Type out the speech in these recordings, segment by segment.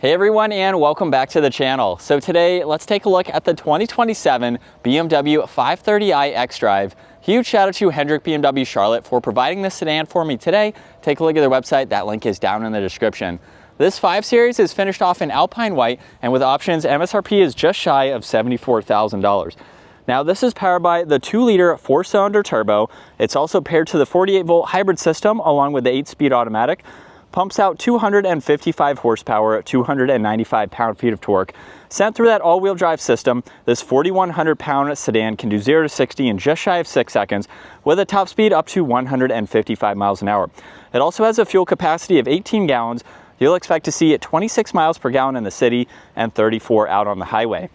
Hey everyone, and welcome back to the channel. So today, let's take a look at the 2027 BMW 530i xDrive. Huge shout out to Hendrick BMW Charlotte for providing this sedan for me today. Take a look at their website, that link is down in the description. This 5 Series is finished off in Alpine White, and with options, MSRP is just shy of $74,000. Now this is powered by the 2-liter 4-cylinder turbo. It's also paired to the 48-volt hybrid system along with the 8-speed automatic. Pumps out 255 horsepower, 295 pound-feet of torque. Sent through that all-wheel drive system, this 4,100-pound sedan can do 0 to 60 in just shy of 6 seconds with a top speed up to 155 miles an hour. It also has a fuel capacity of 18 gallons. You'll expect to see it 26 miles per gallon in the city and 34 out on the highway.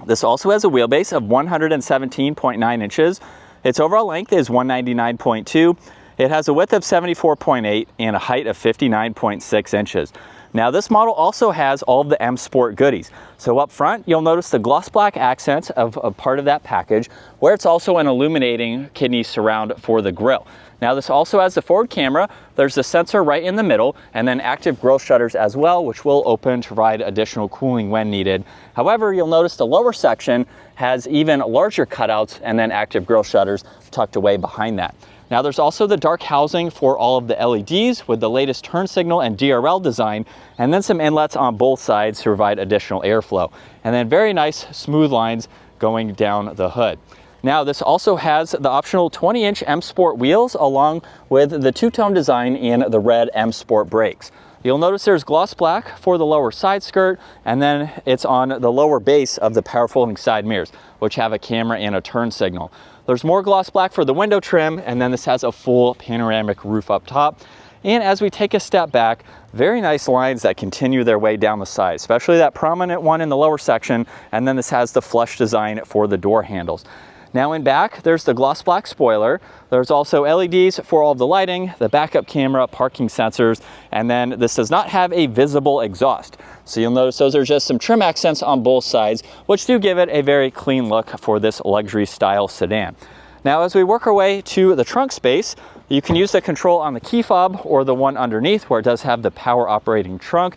This also has a wheelbase of 117.9 inches. Its overall length is 199.2. It has a width of 74.8 and a height of 59.6 inches. Now this model also has all of the M Sport goodies. So up front, you'll notice the gloss black accents of a part of that package, where it's also an illuminating kidney surround for the grille. Now this also has the forward camera. There's a sensor right in the middle, and then active grille shutters as well, which will open to provide additional cooling when needed. However, you'll notice the lower section has even larger cutouts and then active grille shutters tucked away behind that. Now there's also the dark housing for all of the LEDs with the latest turn signal and DRL design, and then some inlets on both sides to provide additional airflow. And then very nice smooth lines going down the hood. Now this also has the optional 20-inch M Sport wheels along with the two-tone design in the red M Sport brakes. You'll notice there's gloss black for the lower side skirt, and then it's on the lower base of the power folding side mirrors, which have a camera and a turn signal. There's more gloss black for the window trim, and then this has a full panoramic roof up top. And as we take a step back, very nice lines that continue their way down the side, especially that prominent one in the lower section, and then this has the flush design for the door handles. Now in back, there's the gloss black spoiler. There's also LEDs for all of the lighting, the backup camera, parking sensors, and then this does not have a visible exhaust. So you'll notice those are just some trim accents on both sides, which do give it a very clean look for this luxury style sedan. Now as we work our way to the trunk space, you can use the control on the key fob or the one underneath where it does have the power operating trunk,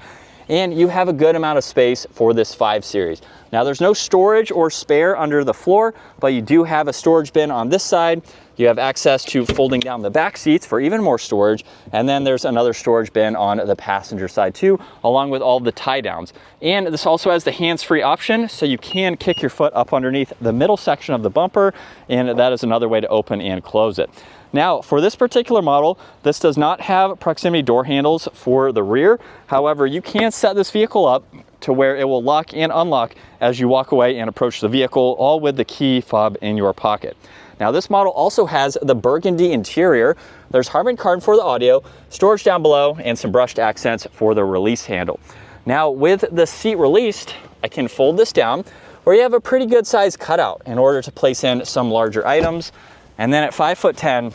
and you have a good amount of space for this 5 Series. Now there's no storage or spare under the floor, but you do have a storage bin on this side. You have access to folding down the back seats for even more storage, and then there's another storage bin on the passenger side too, along with all the tie downs. And this also has the hands-free option, so you can kick your foot up underneath the middle section of the bumper, and that is another way to open and close it. Now, for this particular model, this does not have proximity door handles for the rear. However, you can set this vehicle up to where it will lock and unlock as you walk away and approach the vehicle, all with the key fob in your pocket. Now, this model also has the burgundy interior. There's Harman Kardon for the audio, storage down below, and some brushed accents for the release handle. Now, with the seat released, I can fold this down where you have a pretty good size cutout in order to place in some larger items. And then at 5'10",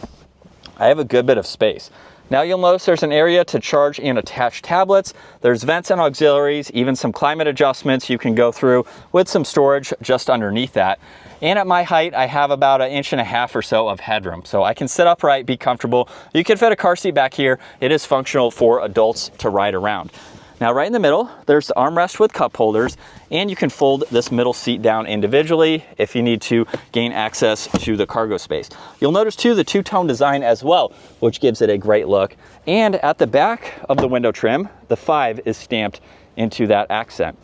I have a good bit of space. Now you'll notice there's an area to charge and attach tablets. There's vents and auxiliaries, even some climate adjustments you can go through with some storage just underneath that. And at my height, I have about 1.5 inches or so of headroom. So I can sit upright, be comfortable. You can fit a car seat back here. It is functional for adults to ride around. Now right in the middle, there's the armrest with cup holders, and you can fold this middle seat down individually if you need to gain access to the cargo space. You'll notice too the two-tone design as well, which gives it a great look. And at the back of the window trim, the 5 is stamped into that accent.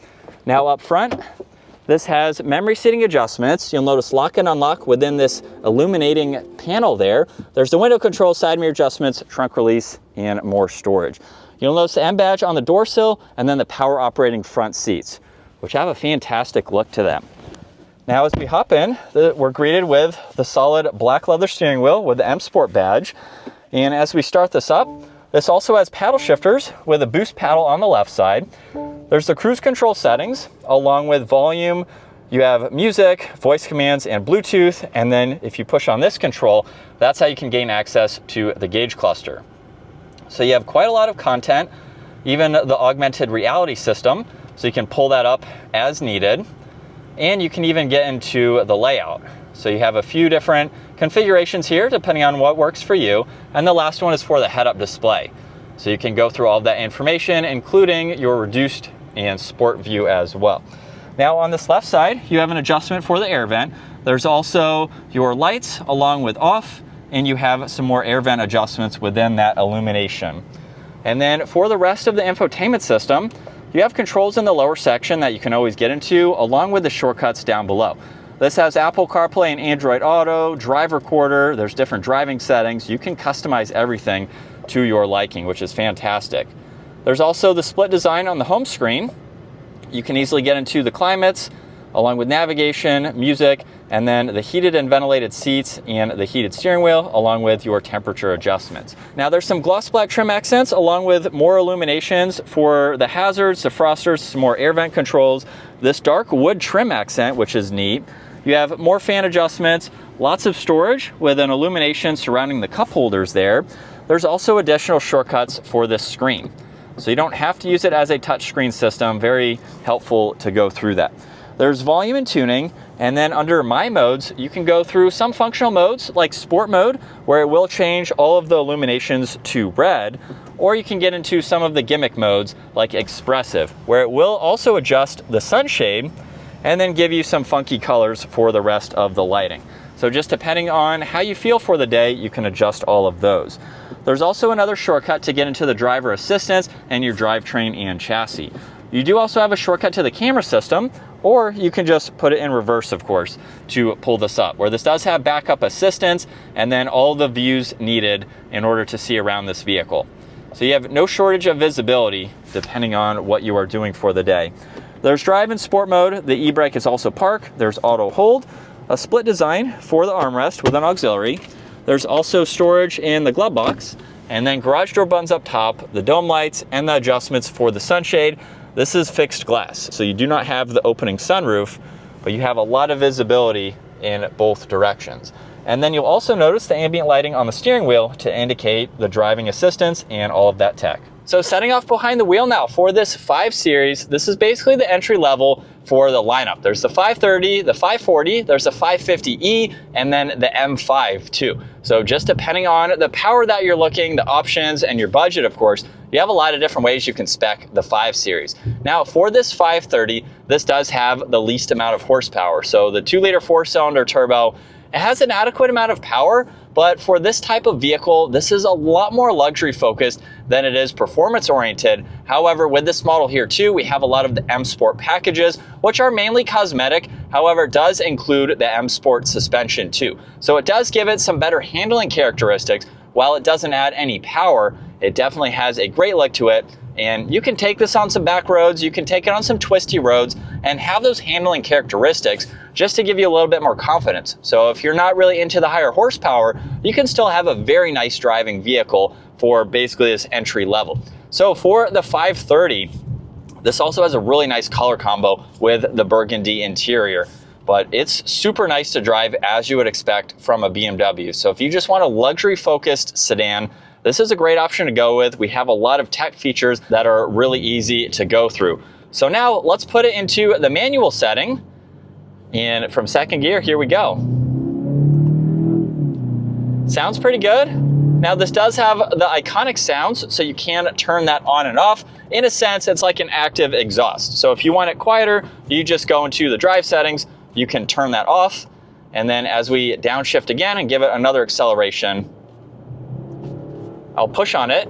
Now up front, this has memory seating adjustments. You'll notice lock and unlock within this illuminating panel there. There's the window control, side mirror adjustments, trunk release, and more storage. You'll notice the M badge on the door sill, and then the power operating front seats, which have a fantastic look to them. Now as we hop in, we're greeted with the solid black leather steering wheel with the M Sport badge. And as we start this up, this also has paddle shifters with a boost paddle on the left side. There's the cruise control settings, along with volume. You have music, voice commands, and Bluetooth. And then if you push on this control, that's how you can gain access to the gauge cluster. So you have quite a lot of content, even the augmented reality system, so you can pull that up as needed. And you can even get into the layout. So you have a few different configurations here, depending on what works for you. And the last one is for the head-up display. So you can go through all of that information, including your reduced and sport view as well. Now on this left side, you have an adjustment for the air vent. There's also your lights along with off, and you have some more air vent adjustments within that illumination. And then for the rest of the infotainment system, you have controls in the lower section that you can always get into, along with the shortcuts down below. This has Apple CarPlay and Android Auto, drive recorder, there's different driving settings. You can customize everything to your liking, which is fantastic. There's also the split design on the home screen. You can easily get into the climates, along with navigation, music, and then the heated and ventilated seats and the heated steering wheel, along with your temperature adjustments. Now there's some gloss black trim accents, along with more illuminations for the hazards, the frosters, some more air vent controls, this dark wood trim accent, which is neat. You have more fan adjustments, lots of storage with an illumination surrounding the cup holders there. There's also additional shortcuts for this screen. So you don't have to use it as a touchscreen system. Very helpful to go through that. There's volume and tuning, and then under My Modes, you can go through some functional modes like Sport Mode, where it will change all of the illuminations to red, or you can get into some of the gimmick modes like Expressive, where it will also adjust the sunshade and then give you some funky colors for the rest of the lighting. So just depending on how you feel for the day, you can adjust all of those. There's also another shortcut to get into the driver assistance and your drivetrain and chassis. You do also have a shortcut to the camera system, or you can just put it in reverse, of course, to pull this up, where this does have backup assistance and then all the views needed in order to see around this vehicle. So you have no shortage of visibility depending on what you are doing for the day. There's drive and sport mode. The e-brake is also park. There's auto hold, a split design for the armrest with an auxiliary. There's also storage in the glove box, and then garage door buttons up top, the dome lights, and the adjustments for the sunshade. This is fixed glass, so you do not have the opening sunroof, but you have a lot of visibility in both directions. And then you'll also notice the ambient lighting on the steering wheel to indicate the driving assistance and all of that tech. So setting off behind the wheel now for this 5 Series, this is basically the entry level for the lineup. There's the 530, the 540, there's the 550i, and then the M5 too. So just depending on the power that you're looking, the options, and your budget, of course, you have a lot of different ways you can spec the 5 Series. Now for this 530, this does have the least amount of horsepower. So the 2-liter 4-cylinder turbo, it has an adequate amount of power, but for this type of vehicle, this is a lot more luxury focused than it is performance oriented. However, with this model here too, we have a lot of the M Sport packages, which are mainly cosmetic. However, it does include the M Sport suspension too. So it does give it some better handling characteristics. While it doesn't add any power, it definitely has a great look to it. And you can take this on some back roads, you can take it on some twisty roads and have those handling characteristics just to give you a little bit more confidence. So if you're not really into the higher horsepower, you can still have a very nice driving vehicle for basically this entry level. So for the 530, this also has a really nice color combo with the burgundy interior, but it's super nice to drive as you would expect from a BMW. So if you just want a luxury focused sedan, this is a great option to go with. We have a lot of tech features that are really easy to go through. So now let's put it into the manual setting. And from second gear, here we go. Sounds pretty good. Now this does have the iconic sounds, so you can turn that on and off. In a sense, it's like an active exhaust. So if you want it quieter, you just go into the drive settings, you can turn that off. And then as we downshift again and give it another acceleration, I'll push on it,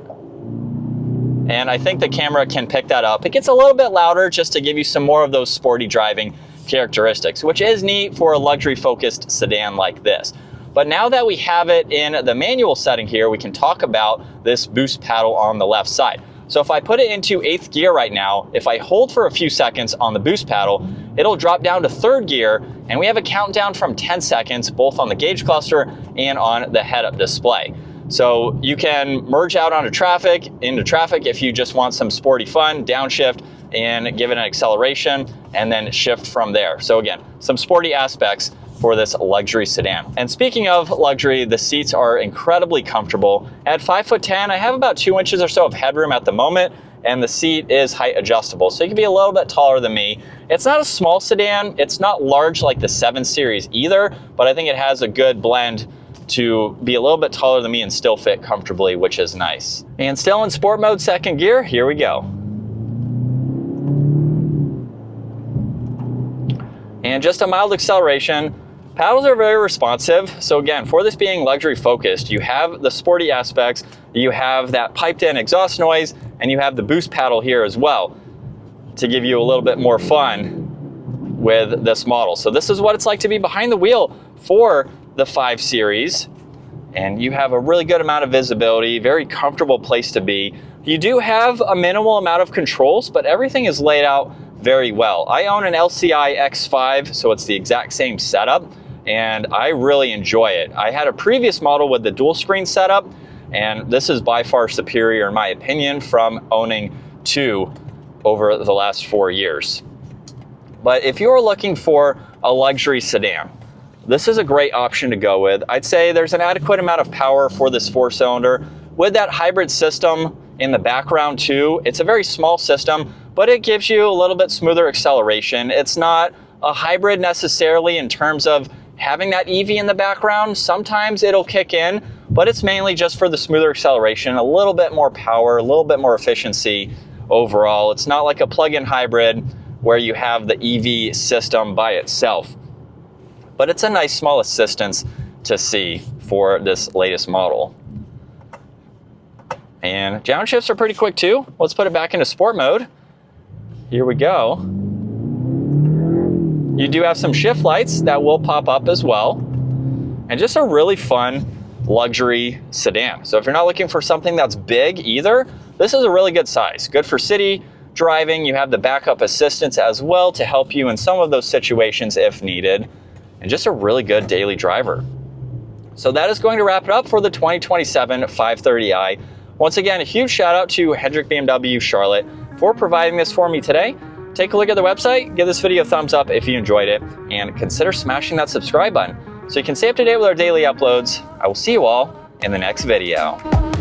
and I think the camera can pick that up. It gets a little bit louder just to give you some more of those sporty driving characteristics, which is neat for a luxury focused sedan like this. But now that we have it in the manual setting here, we can talk about this boost paddle on the left side. So if I put it into 8th gear right now, if I hold for a few seconds on the boost paddle, it'll drop down to 3rd gear, and we have a countdown from 10 seconds, both on the gauge cluster and on the head-up display. So you can merge out into traffic if you just want some sporty fun, downshift and give it an acceleration and then shift from there. So again, some sporty aspects for this luxury sedan. And speaking of luxury, the seats are incredibly comfortable. At 5'10", I have about 2 inches or so of headroom at the moment, and the seat is height adjustable. So you can be a little bit taller than me. It's not a small sedan. It's not large like the 7 Series either, but I think it has a good blend to be a little bit taller than me and still fit comfortably, which is nice. And still in sport mode, second gear, here we go. and just a mild acceleration. Paddles are very responsive. So again, for this being luxury focused, you have the sporty aspects, you have that piped in exhaust noise, and you have the boost paddle here as well to give you a little bit more fun with this model. So this is what it's like to be behind the wheel for the 5 Series. And you have a really good amount of visibility, very comfortable place to be. You do have a minimal amount of controls, but everything is laid out very well. I own an LCI X5, so it's the exact same setup, and I really enjoy it. I had a previous model with the dual screen setup, and this is by far superior in my opinion from owning 2 over the last 4 years. But if you're looking for a luxury sedan, this is a great option to go with. I'd say there's an adequate amount of power for this 4-cylinder. With that hybrid system in the background too, it's a very small system, but it gives you a little bit smoother acceleration. It's not a hybrid necessarily in terms of having that EV in the background. Sometimes it'll kick in, but it's mainly just for the smoother acceleration, a little bit more power, a little bit more efficiency overall. It's not like a plug-in hybrid where you have the EV system by itself. But it's a nice small assistance to see for this latest model. And downshifts are pretty quick too. Let's put it back into sport mode. Here we go. You do have some shift lights that will pop up as well. And just a really fun luxury sedan. So if you're not looking for something that's big either, this is a really good size. Good for city driving. You have the backup assistance as well to help you in some of those situations if needed. And just a really good daily driver. So that is going to wrap it up for the 2027 530i. Once again, a huge shout out to Hendrick BMW Charlotte for providing this for me today. Take a look at the website, give this video a thumbs up if you enjoyed it, and consider smashing that subscribe button so you can stay up to date with our daily uploads. I will see you all in the next video.